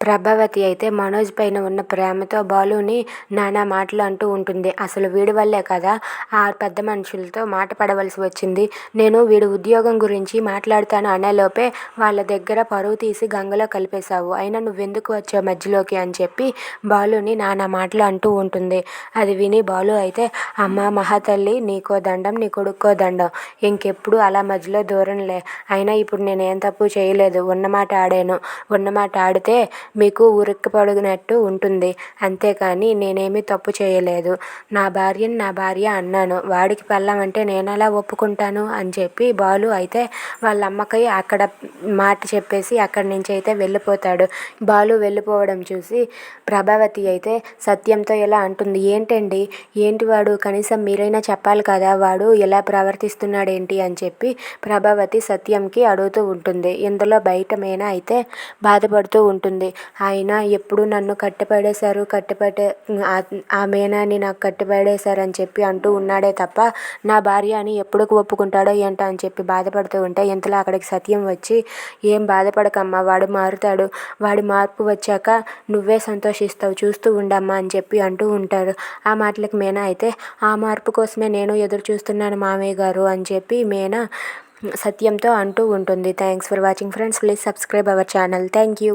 ప్రభావతి అయితే మనోజ్ పైన ఉన్న ప్రేమతో బాలుని నానా మాటలు అంటూ ఉంటుంది. అసలు వీడి వల్లే కదా ఆ పెద్ద మనుషులతో మాట పడవలసి వచ్చింది. నేను వీడి ఉద్యోగం గురించి మాట్లాడతాను అనేలోపే వాళ్ళ దగ్గర పరువు తీసి గంగలో కలిపేశావు. అయినా నువ్వెందుకు వచ్చావు మధ్యలోకి అని చెప్పి బాలుని నానా మాటలు అంటూ ఉంటుంది. అది విని బాలు అయితే, అమ్మ మహాతల్లి, నీకో దండం, నీ కొడుక్కో దండం, ఇంకెప్పుడు అలా మధ్యలో దూరంలే. అయినా ఇప్పుడు నేనేం తప్పు చేయలేదు. ఉన్నమాట ఆడాను. ఉన్నమాట ఆడితే మీకు ఉరిక్కిపడినట్టు ఉంటుంది. అంతేకాని నేనేమీ తప్పు చేయలేదు. నా భార్యని నా భార్య అన్నాను. వాడికి పెళ్ళాం అంటే నేనెలా ఒప్పుకుంటాను అని చెప్పి బాలు అయితే వాళ్ళ అమ్మకి అక్కడ మాట చెప్పేసి అక్కడి నుంచి అయితే వెళ్ళిపోతాడు. బాలు వెళ్ళిపోవడం చూసి ప్రభావతి అయితే సత్యంతో ఇలా అంటుంది. ఏంటండి, ఏంటి వాడు, కనీసం మీరైనా చెప్పాలి కదా, వాడు ఎలా ప్రవర్తిస్తున్నాడేంటి అని చెప్పి ప్రభావతి సత్యంకి అడుగుతూ ఉంటుంది. ఇందులో బయట మీనా అయితే బాధపడుతూ ఉంటుంది. ఆయన ఎప్పుడు నన్ను కట్టిపడేశారు, ఆ మీనాని నాకు కట్టిపడేశారని చెప్పి అంటూ ఉన్నాడే తప్ప నా భార్య అని ఎప్పుడు ఒప్పుకుంటాడో ఏంటో అని చెప్పి బాధపడుతూ ఉంటే ఇంతలో అక్కడికి సత్యం వచ్చి, ఏం బాధపడకమ్మా, వాడు మారుతాడు. వాడి మార్పు వచ్చాక నువ్వే సంతోషిస్తావు, చూస్తూ ఉండమ్మా అని చెప్పి అంటూ ఉంటారు. ఆ మాటలకు మీనా అయితే, ఆ మార్పు కోసమే నేను ఎదురు చూస్తున్నాను మామయ్య గారు అని చెప్పి మీనా సత్యంతో అంటూ ఉంటుంది. Thanks for watching friends. Please subscribe our channel. Thank you.